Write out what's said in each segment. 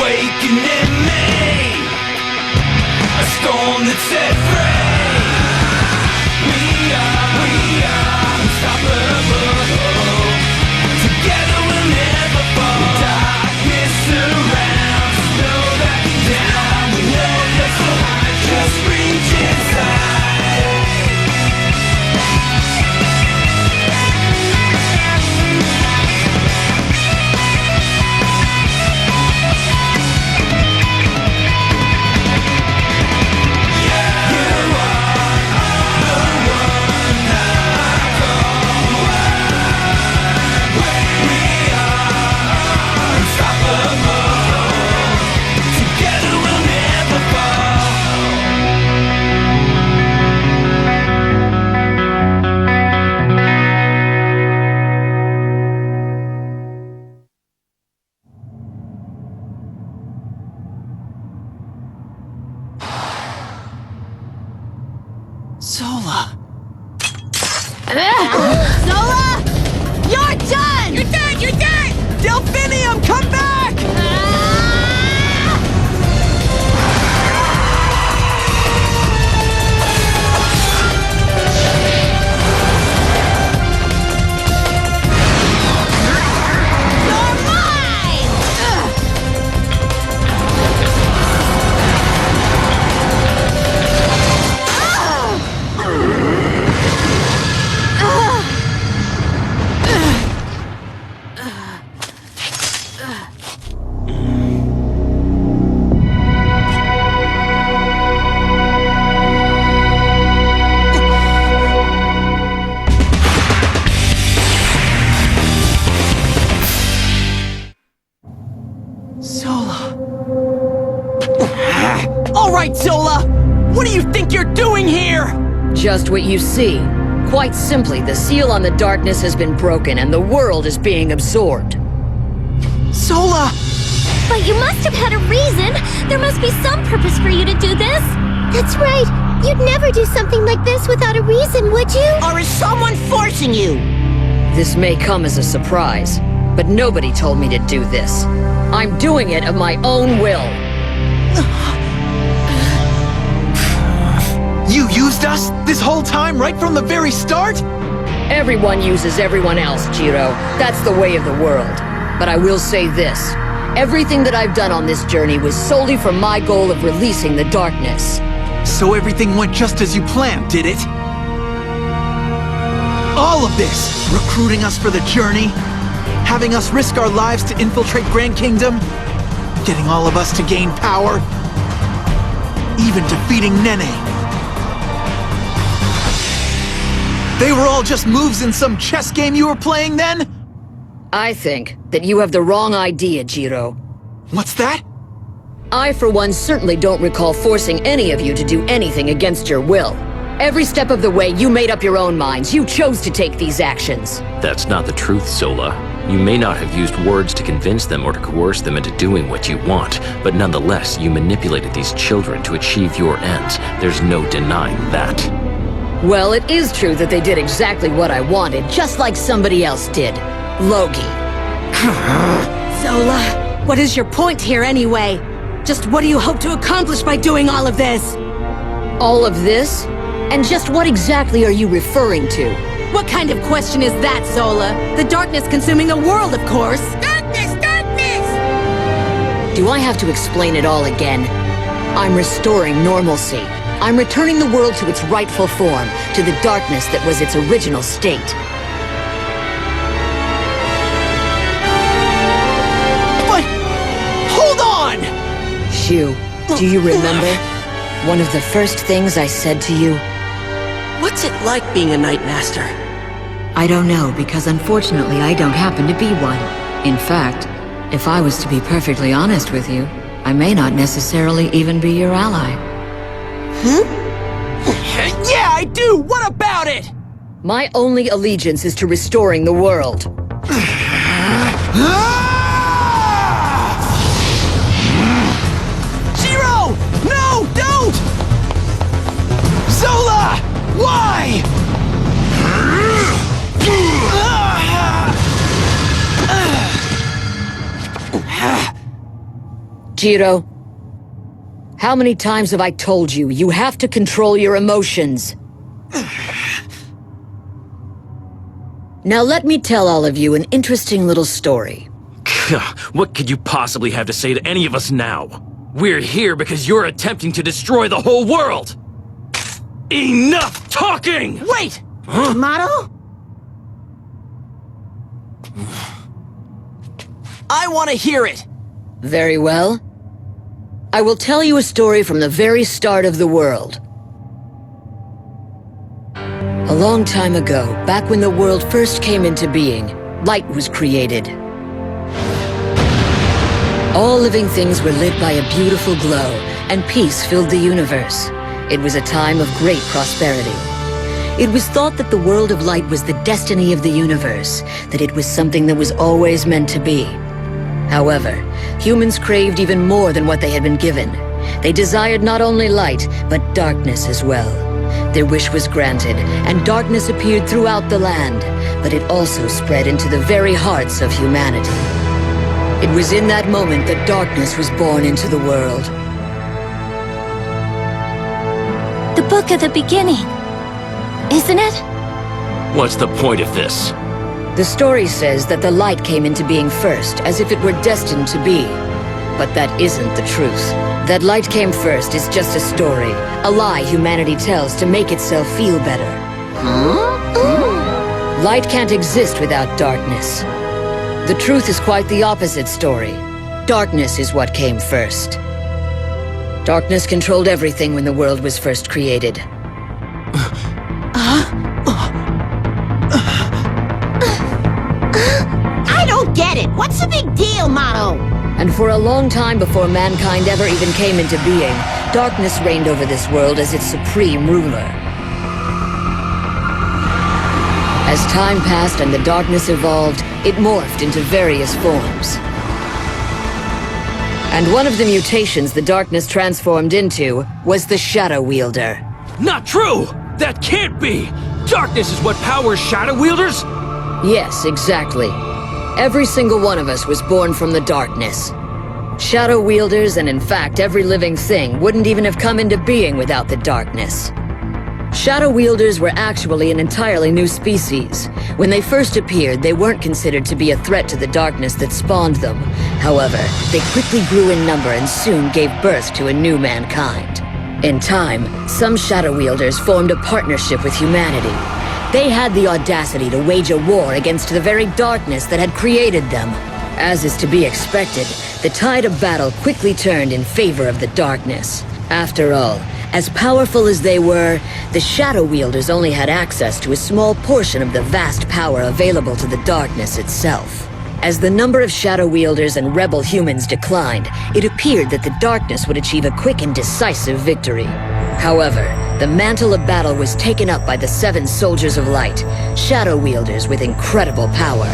awakening me, a storm that set free. We are unstoppable. Together we'll never fall. Darkness surrounds, no backing down. We know that's so high, just reach inside. Zola! Zola! You're done! You're done! You're done! Delphinium, come back! Zola! What do you think you're doing here? Just what you see. Quite simply, the seal on the darkness has been broken and the world is being absorbed. Zola! But you must have had a reason. There must be some purpose for you to do this. That's right. You'd never do something like this without a reason, would you? Or is someone forcing you? This may come as a surprise, but nobody told me to do this. I'm doing it of my own will. You used us this whole time, right from the very start? Everyone uses everyone else, Jiro. That's the way of the world. But I will say this. Everything that I've done on this journey was solely for my goal of releasing the darkness. So everything went just as you planned, did it? All of this! Recruiting us for the journey, having us risk our lives to infiltrate Grand Kingdom, getting all of us to gain power, even defeating Nene. They were all just moves in some chess game you were playing then? I think that you have the wrong idea, Jiro. What's that? I, for one, certainly don't recall forcing any of you to do anything against your will. Every step of the way, you made up your own minds. You chose to take these actions. That's not the truth, Zola. You may not have used words to convince them or to coerce them into doing what you want, but nonetheless, you manipulated these children to achieve your ends. There's no denying that. Well, it is true that they did exactly what I wanted, just like somebody else did. Logi. Zola, what is your point here anyway? Just what do you hope to accomplish by doing all of this? All of this? And just what exactly are you referring to? What kind of question is that, Zola? The darkness consuming the world, of course! Darkness! Darkness! Do I have to explain it all again? I'm restoring normalcy. I'm returning the world to its rightful form, to the darkness that was its original state. But... hold on! Shu, do you remember? One of the first things I said to you? What's it like being a Night Master? I don't know, because unfortunately I don't happen to be one. In fact, if I was to be perfectly honest with you, I may not necessarily even be your ally. Yeah, I do! What about it? My only allegiance is to restoring the world. Jiro! No, don't! Zola! Why? Jiro, how many times have I told you, you have to control your emotions? Now let me tell all of you an interesting little story. What could you possibly have to say to any of us now? We're here because you're attempting to destroy the whole world! Enough talking! Wait! Motto? I want to hear it! Very well. I will tell you a story from the very start of the world. A long time ago, back when the world first came into being, light was created. All living things were lit by a beautiful glow, and peace filled the universe. It was a time of great prosperity. It was thought that the world of light was the destiny of the universe, that it was something that was always meant to be. However, humans craved even more than what they had been given. They desired not only light, but darkness as well. Their wish was granted, and darkness appeared throughout the land, but it also spread into the very hearts of humanity. It was in that moment that darkness was born into the world. The book of the beginning, isn't it? What's the point of this? The story says that the light came into being first, as if it were destined to be. But that isn't the truth. That light came first is just a story, a lie humanity tells to make itself feel better. Light can't exist without darkness. The truth is quite the opposite story. Darkness is what came first. Darkness controlled everything when the world was first created. I don't get it! What's the big deal, Motto? And for a long time before mankind ever even came into being, darkness reigned over this world as its supreme ruler. As time passed and the darkness evolved, it morphed into various forms. And one of the mutations the darkness transformed into was the Shadow Wielder. Not true! That can't be! Darkness is what powers Shadow Wielders? Yes, exactly. Every single one of us was born from the darkness. Shadow Wielders, and in fact every living thing, wouldn't even have come into being without the darkness. Shadow Wielders were actually an entirely new species. When they first appeared, they weren't considered to be a threat to the darkness that spawned them. However, they quickly grew in number and soon gave birth to a new mankind. In time, some Shadow Wielders formed a partnership with humanity. They had the audacity to wage a war against the very darkness that had created them. As is to be expected, the tide of battle quickly turned in favor of the darkness. After all, as powerful as they were, the Shadow Wielders only had access to a small portion of the vast power available to the darkness itself. As the number of Shadow Wielders and rebel humans declined, it appeared that the darkness would achieve a quick and decisive victory. However, the mantle of battle was taken up by the 7 Soldiers of Light, Shadow Wielders with incredible power.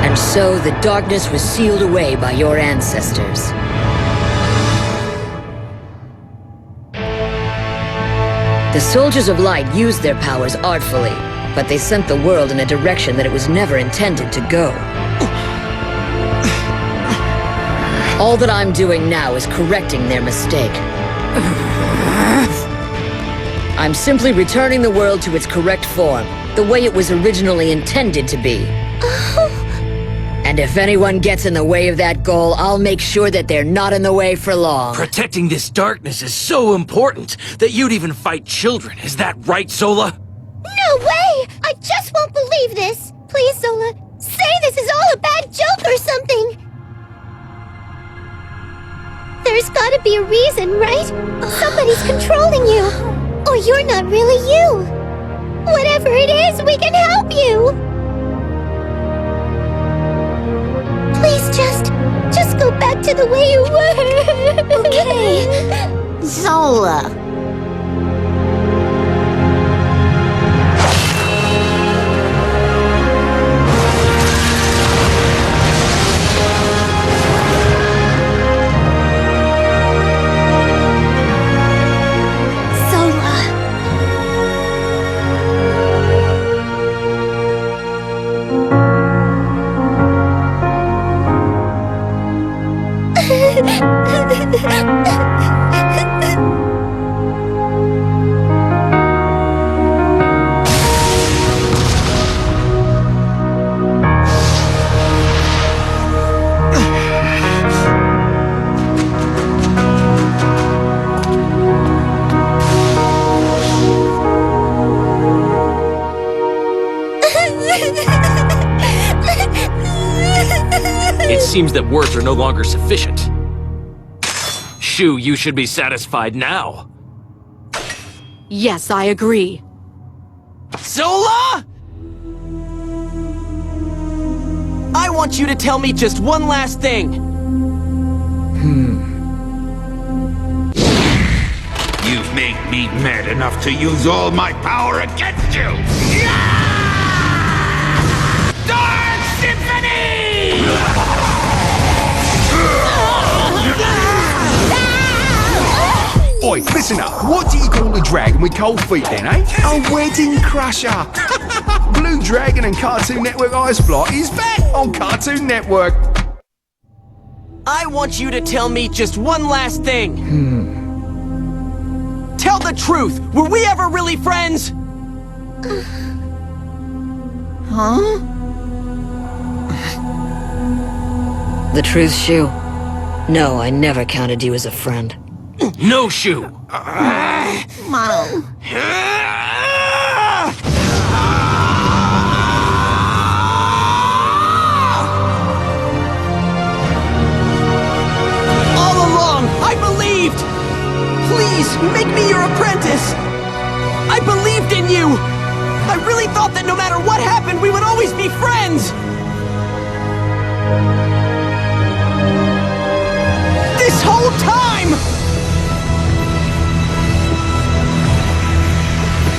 And so the darkness was sealed away by your ancestors. The Soldiers of Light used their powers artfully, but they sent the world in a direction that it was never intended to go. All that I'm doing now is correcting their mistake. I'm simply returning the world to its correct form, the way it was originally intended to be. And if anyone gets in the way of that goal, I'll make sure that they're not in the way for long. Protecting this darkness is so important that you'd even fight children. Is that right, Sola? No way! I just won't believe this! Please, Zola, say this is all a bad joke or something! There's gotta be a reason, right? Somebody's controlling you! Or you're not really you! Whatever it is, we can help you! Please just go back to the way you were! Okay. Zola. It seems that words are no longer sufficient. Shu, you should be satisfied now. Yes, I agree. Zola! I want you to tell me just one last thing. You've made me mad enough to use all my power against you! Dark Symphony! Oi, listen up. What do you call a dragon with cold feet then, eh? A wedding crusher. Blue Dragon and Cartoon Network Ice Block is back on Cartoon Network. I want you to tell me just one last thing. Tell the truth. Were we ever really friends? Huh? The truth, Shu. No, I never counted you as a friend. No, Shu! Mono. All along, I believed! Please, make me your apprentice! I believed in you! I really thought that no matter what happened, we would always be friends! This whole time!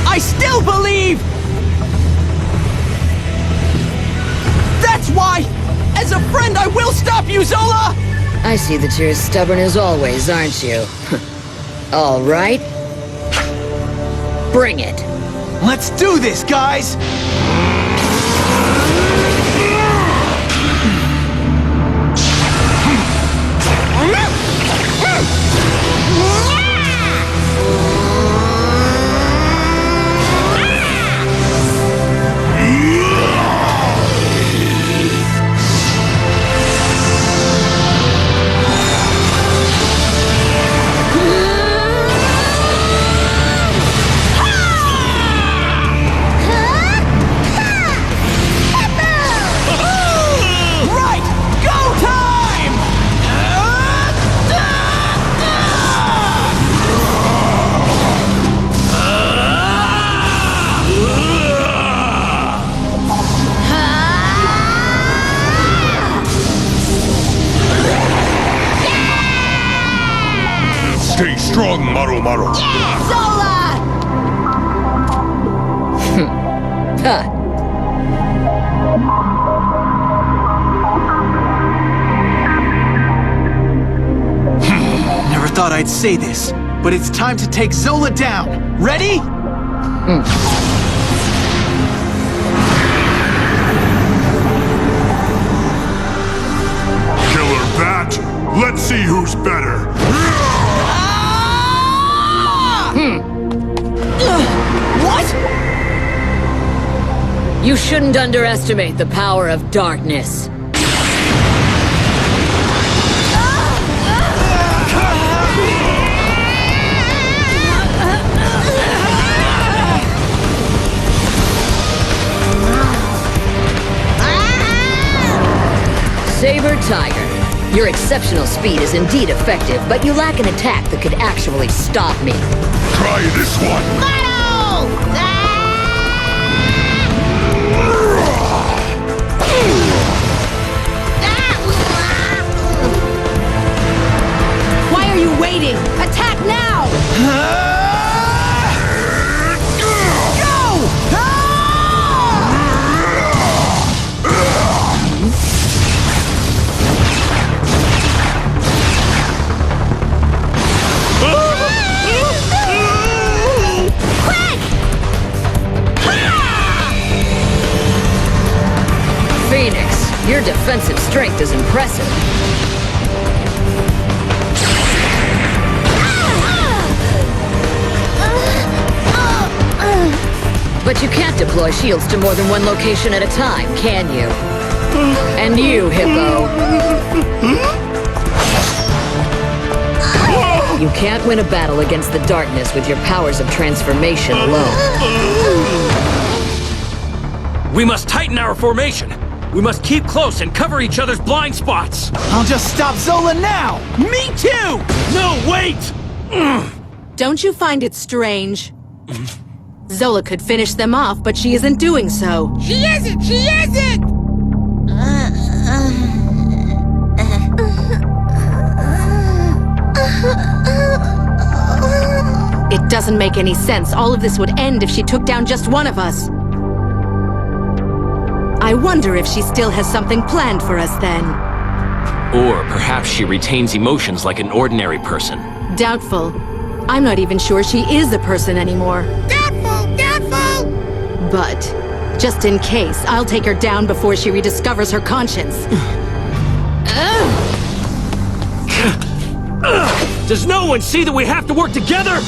I still believe! That's why, as a friend, I will stop you, Zola! I see that you're as stubborn as always, aren't you? All right. Bring it. Let's do this, guys! Stay strong, Maru Maru. Zola! Ha! Never thought I'd say this, but it's time to take Zola down. Ready? Killer Bat, let's see who's better. What? You shouldn't underestimate the power of darkness. Saber Tiger, your exceptional speed is indeed effective, but you lack an attack that could actually stop me. Try this one. Why are you waiting? Attack now! Phoenix, your defensive strength is impressive. deploy shields to more than one location at a time, can you? And you, Hippo. You can't win a battle against the darkness with your powers of transformation alone. We must tighten our formation. We must keep close and cover each other's blind spots. I'll just stop Zola now! Me too! No, wait! Don't you find it strange? Zola could finish them off, but she isn't doing so. She isn't! She isn't! It doesn't make any sense. All of this would end if she took down just one of us. I wonder if she still has something planned for us then. Or perhaps she retains emotions like an ordinary person. Doubtful. I'm not even sure she is a person anymore. Doubtful! Doubtful! But, just in case, I'll take her down before she rediscovers her conscience. Does no one see that we have to work together?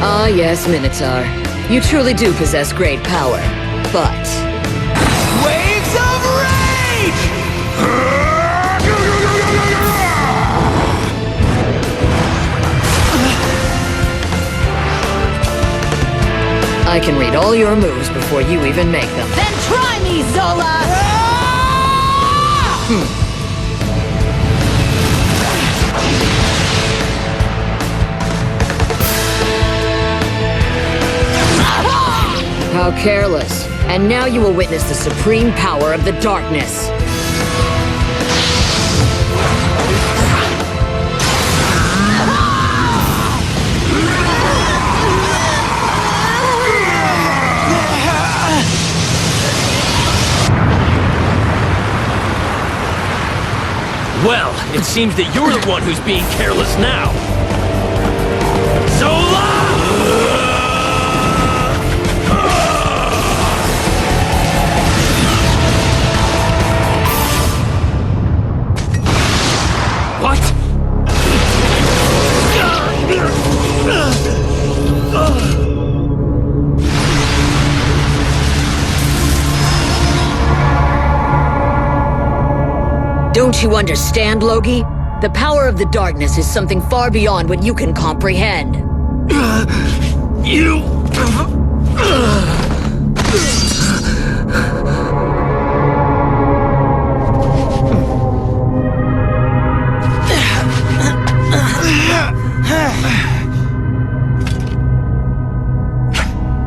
Ah, yes, Minotaur. You truly do possess great power. But... Waves of rage! I can read all your moves before you even make them. Then try me, Zola! How careless. And now you will witness the supreme power of the darkness. Well, it seems that you're the one who's being careless now. Zola! What? Don't you understand, Loki? The power of the darkness is something far beyond what you can comprehend. You...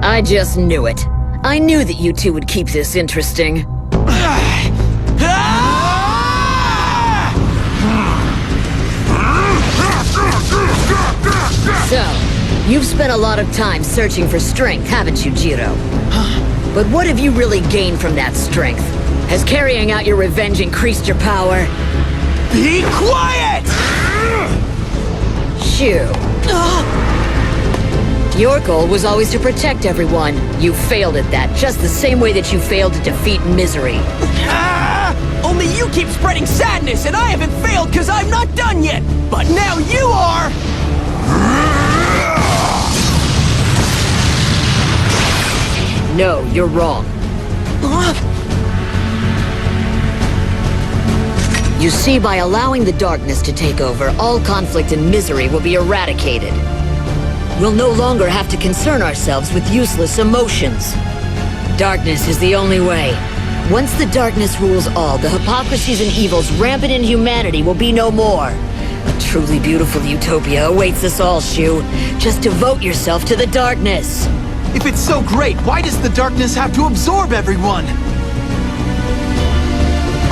I just knew it. I knew that you two would keep this interesting. So, you've spent a lot of time searching for strength, haven't you, Jiro? But what have you really gained from that strength? Has carrying out your revenge increased your power? Be quiet! Shoo. Your goal was always to protect everyone. You failed at that, just the same way that you failed to defeat misery. Only you keep spreading sadness, and I haven't failed because I'm not done yet! But now you are! No, you're wrong. You see, by allowing the darkness to take over, all conflict and misery will be eradicated. We'll no longer have to concern ourselves with useless emotions. Darkness is the only way. Once the darkness rules all, the hypocrisies and evils rampant in humanity will be no more. A truly beautiful utopia awaits us all, Shu. Just devote yourself to the darkness. If it's so great, why does the darkness have to absorb everyone?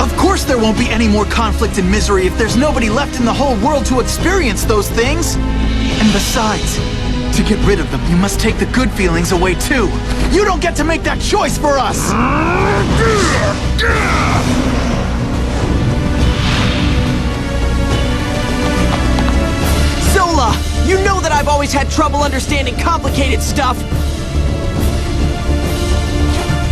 Of course there won't be any more conflict and misery if there's nobody left in the whole world to experience those things. And besides, to get rid of them, you must take the good feelings away too. You don't get to make that choice for us! Zola, you know that I've always had trouble understanding complicated stuff.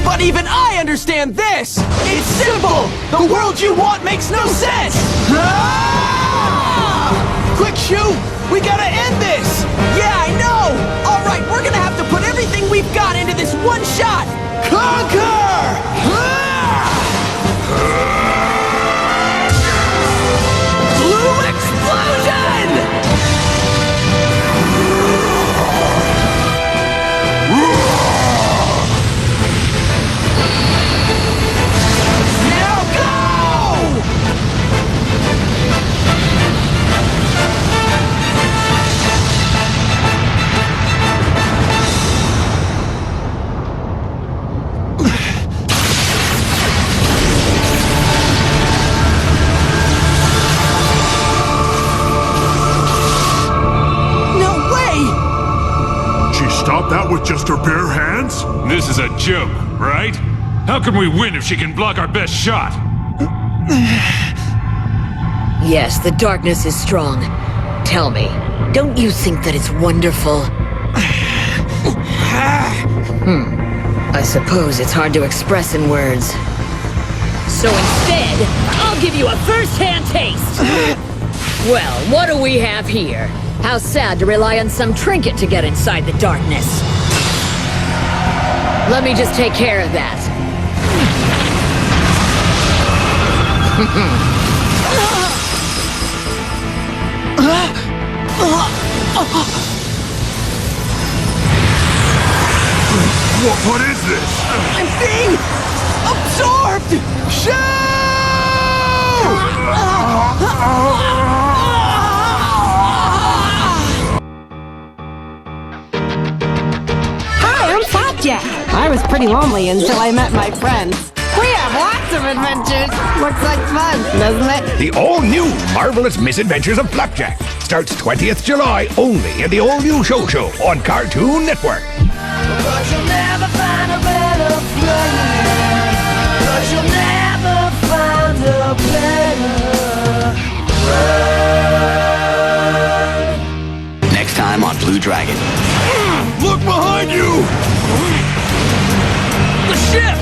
But even I understand this! It's simple! The world you want makes no sense! Ah! Quick, shoot! We gotta end this! Yeah, I know! Alright, we're gonna have to put everything we've got into this one shot! Conquer! Ah! Blue explosion! Now go! No way! She stopped that with just her bare hands? This is a joke, right? How can we win if she can block our best shot? Yes, the darkness is strong. Tell me, don't you think that it's wonderful? I suppose it's hard to express in words. So instead, I'll give you a first-hand taste! Well, what do we have here? How sad to rely on some trinket to get inside the darkness. Let me just take care of that. What is this? I'm being absorbed! Shoot! Hi, I'm Flapjack. I was pretty lonely until I met my friends. We have lots of adventures. Looks like fun, doesn't it? The all-new Marvelous Misadventures of Flapjack starts 20th July only in the all-new show on Cartoon Network. But you'll never find a better player. But you'll never find a better friend. Next time on Blue Dragon. Look behind you! The ship!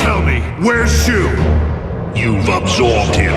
Tell me, where's Shu? You've absorbed him.